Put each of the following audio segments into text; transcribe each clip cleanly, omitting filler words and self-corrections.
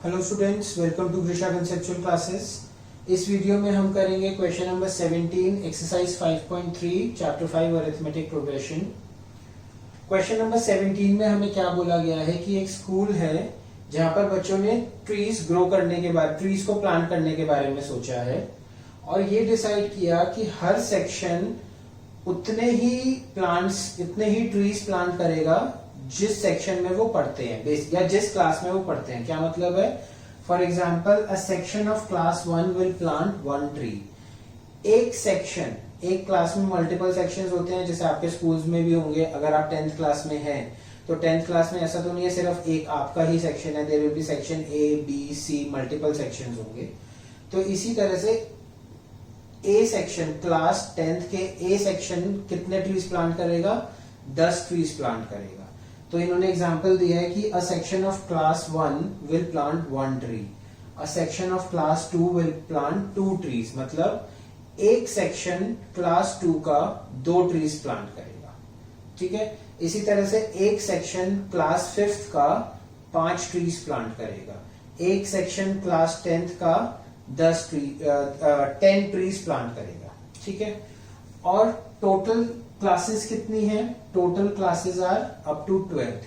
Hello students, welcome to Krisha conceptual classes. इस video में हम करेंगे question number 17 exercise 5.3 chapter 5 arithmetic progression. Question number 17 में हमें क्या बोला गया है कि एक स्कूल है जहां पर बच्चों ने ट्रीज ग्रो करने के बाद ट्रीज को प्लांट करने के बारे में सोचा है और ये डिसाइड किया कि हर सेक्शन उतने ही ट्रीज प्लांट करेगा जिस सेक्शन में वो पढ़ते हैं या जिस क्लास में वो पढ़ते हैं। क्या मतलब है? For example, a section of class 1 will plant 1 tree. एक क्लास में मल्टीपल सेक्शंस होते हैं, जैसे आपके स्कूल्स में भी होंगे। अगर आप 10th क्लास में हैं तो 10th क्लास में ऐसा तो नहीं है सिर्फ एक आपका ही सेक्शन है, there will be section A B C, multiple sections होंगे। तो इसी तरह से ए सेक्शन, क्लास 10th के ए सेक्शन कितने ट्रीज प्लांट करेगा? 10 ट्रीज प्लांट करेगा। तो इन्होंने एग्जांपल दिया है कि a section of class 1 will plant 1 tree, a section of class 2 will plant 2 trees. मतलब एक सेक्शन क्लास 2 का 2 ट्रीज प्लांट करेगा। ठीक है। इसी तरह से एक सेक्शन क्लास 5th का 5 ट्रीज प्लांट करेगा। एक सेक्शन क्लास 10th का 10 ट्रीज प्लांट करेगा। ठीक है। और टोटल क्लासेस कितनी है? Total classes are up to 12th,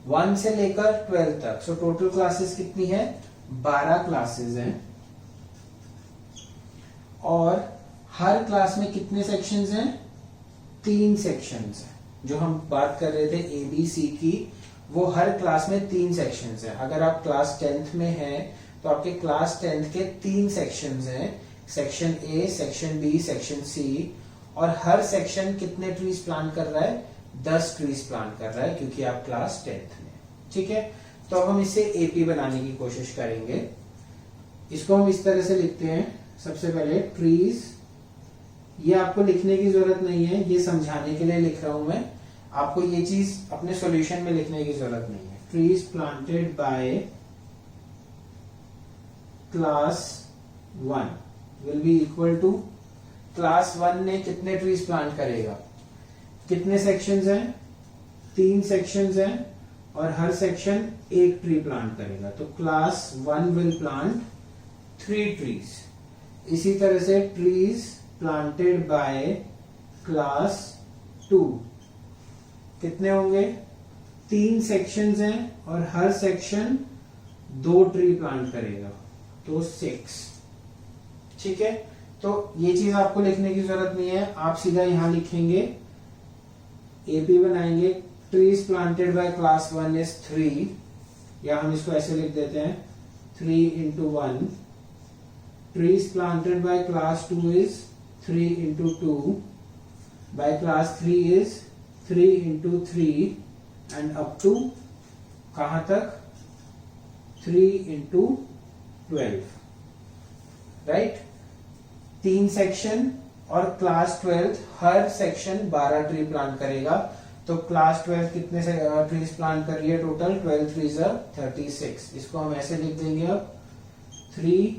1 से लेकर 12 तक। सो टोटल क्लासेस कितनी है? 12 क्लासेस हैं। और हर क्लास में कितने सेक्शंस हैं? 3 सेक्शंस हैं। जो हम बात कर रहे थे ए बी सी की, वो हर क्लास में 3 सेक्शंस हैं। अगर आप क्लास 10th में हैं तो आपके क्लास 10th के 3 सेक्शंस हैं, section A, section B, section C. और हर सेक्शन कितने ट्रीज प्लांट कर रहा है? 10 ट्रीज प्लांट कर रहा है, क्योंकि आप क्लास 10th में। ठीक है। तो अब हम इसे एपी बनाने की कोशिश करेंगे। इसको हम इस तरह से लिखते हैं। सबसे पहले ट्रीज, ये आपको लिखने की जरूरत नहीं है, ये समझाने के लिए लिख रहा हूं मैं। आपको ये चीज अपने सॉल्यूशन में लिखने की जरूरत नहीं है। Trees planted by class 1 will be equal to, class 1 ने कितने ट्रीज प्लांट करेगा? कितने सेक्शंस हैं? 3 सेक्शंस हैं और हर सेक्शन एक ट्री प्लांट करेगा। तो क्लास 1 विल प्लांट 3 ट्रीज। इसी तरह से ट्रीज प्लांटेड बाय क्लास 2 कितने होंगे? 3 सेक्शंस हैं और हर सेक्शन 2 ट्री प्लांट करेगा, तो 6। ठीक है। तो ये चीज आपको लिखने की जरूरत नहीं है, आप सीधा यहां लिखेंगे, एपी बनाएंगे। Trees planted by class 1 is 3, या हम इसको ऐसे लिख देते हैं 3 into 1। Trees planted by class 2 is 3 into 2, by class 3 is 3 into 3 and up to कहां तक? 3 into 12। राइट। 3 सेक्शन और क्लास 12 हर सेक्शन 12 ट्री प्लांट करेगा। तो क्लास 12 कितने से ट्रीज प्लांट कर रही है? Total 12 trees 36। इसको हम ऐसे लिख देंगे अब 3,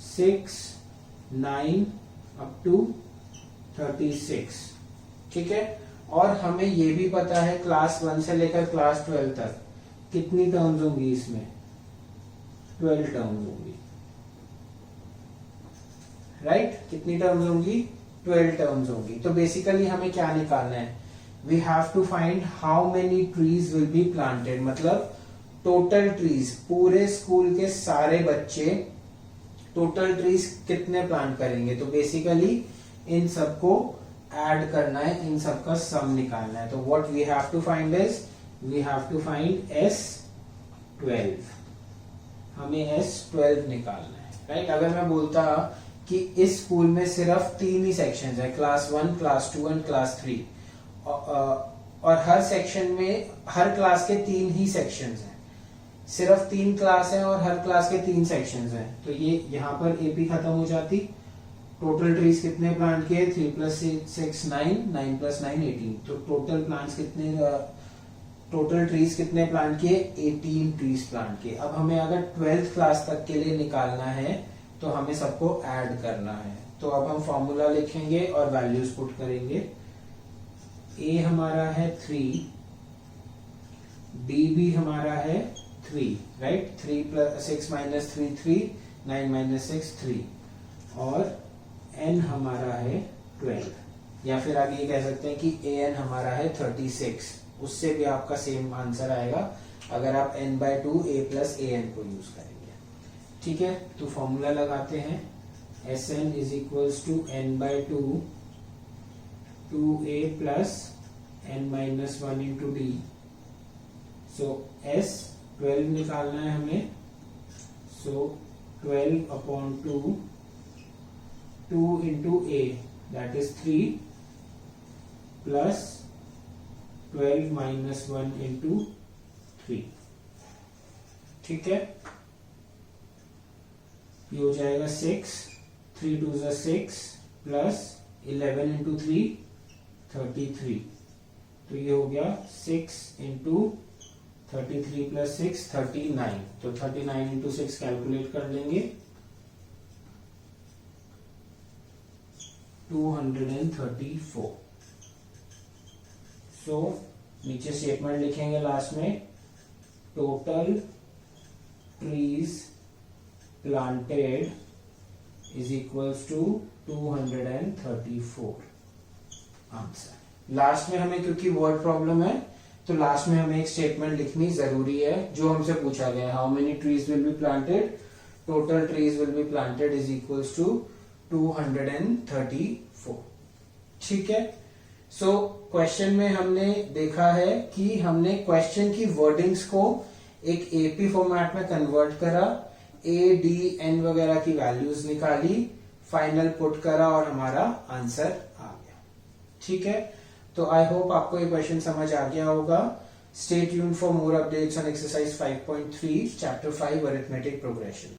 6, 9 अप टू 36। ठीक है। और हमें ये भी पता है क्लास 1 से लेकर क्लास 12 तक कितनी टर्म्स होंगी? इसमें 12 टर्म्स होंगी। राइट। कितनी टर्म्स होंगी? 12 टर्म्स होंगी। तो बेसिकली हमें क्या निकालना है? We have to find how many trees will be planted. मतलब टोटल ट्रीज, पूरे स्कूल के सारे बच्चे टोटल ट्रीज कितने प्लांट करेंगे। तो बेसिकली इन सबको ऐड करना है, इन सबका सम निकालना है। तो what we have to find is, we have to find S12। हमें S12 निकालना है। राइट। अगर मैं बोलता कि इस स्कूल में सिर्फ 3 ही सेक्शंस हैं, क्लास 1, क्लास 2 एंड क्लास 3, और हर सेक्शन में हर क्लास के 3 ही सेक्शंस हैं, सिर्फ 3 क्लास हैं और हर क्लास के 3 सेक्शंस हैं, तो ये यहां पर एपी खत्म हो जाती। टोटल ट्रीज कितने प्लांट किए? 3 + 6 9, 9 + 9 18। तो टोटल ट्रीज कितने प्लांट किए? 18 ट्रीज प्लांट किए। अब हमें अगर 12th क्लास तक के लिए निकालना है तो हमें सबको ऐड करना है। तो अब हम फॉर्मूला लिखेंगे और वैल्यूज पुट करेंगे। ए हमारा है 3, बी भी हमारा है 3, राइट. 3 प्लस 6 माइनस 3 3, 9 माइनस 6 3, और n हमारा है 12, या फिर आप ये कह सकते हैं कि an हमारा है 36. उससे भी आपका सेम आंसर आएगा अगर आप n/2 a प्लस an को यूज करेंगे. ठीक है, तो फॉर्मूला लगाते हैं. Sn is equals to n/2 2a plus n minus 1 into D. So s 12 निकालना है हमें. So 12 upon 2 into a, that is 3, plus 12 minus 1 into 3. ठीक है, ये हो जाएगा 6, 3 2 ज़ा 6, प्लस 11 इंटू 3 33. तो ये हो गया 6 इंटू 33 प्लस 6 39. तो 39 इंटू 6 कैलकुलेट कर लेंगे. 234. सो नीचे स्टेटमेंट लिखेंगे लास्ट में. Total trees planted is equals to 234. Answer. Last में हमें, क्योंकि वर्ड प्रॉब्लम है, तो लास्ट में हमें एक स्टेटमेंट लिखनी जरूरी है जो हमसे पूछा गया है. How many trees will be planted. Total trees will be planted is equals to 234. ठीक है. सो क्वेश्चन में हमने देखा है कि हमने क्वेश्चन की वर्डिंग्स को एक एपी फॉर्मेट में कन्वर्ट करा, ए डी एन वगैरह की वैल्यूज निकाली, फाइनल पुट करा और हमारा आंसर आ गया. ठीक है, तो आई होप आपको ये क्वेश्चन समझ आ गया होगा. Stay tuned for more updates on exercise 5.3 chapter 5 arithmetic progression.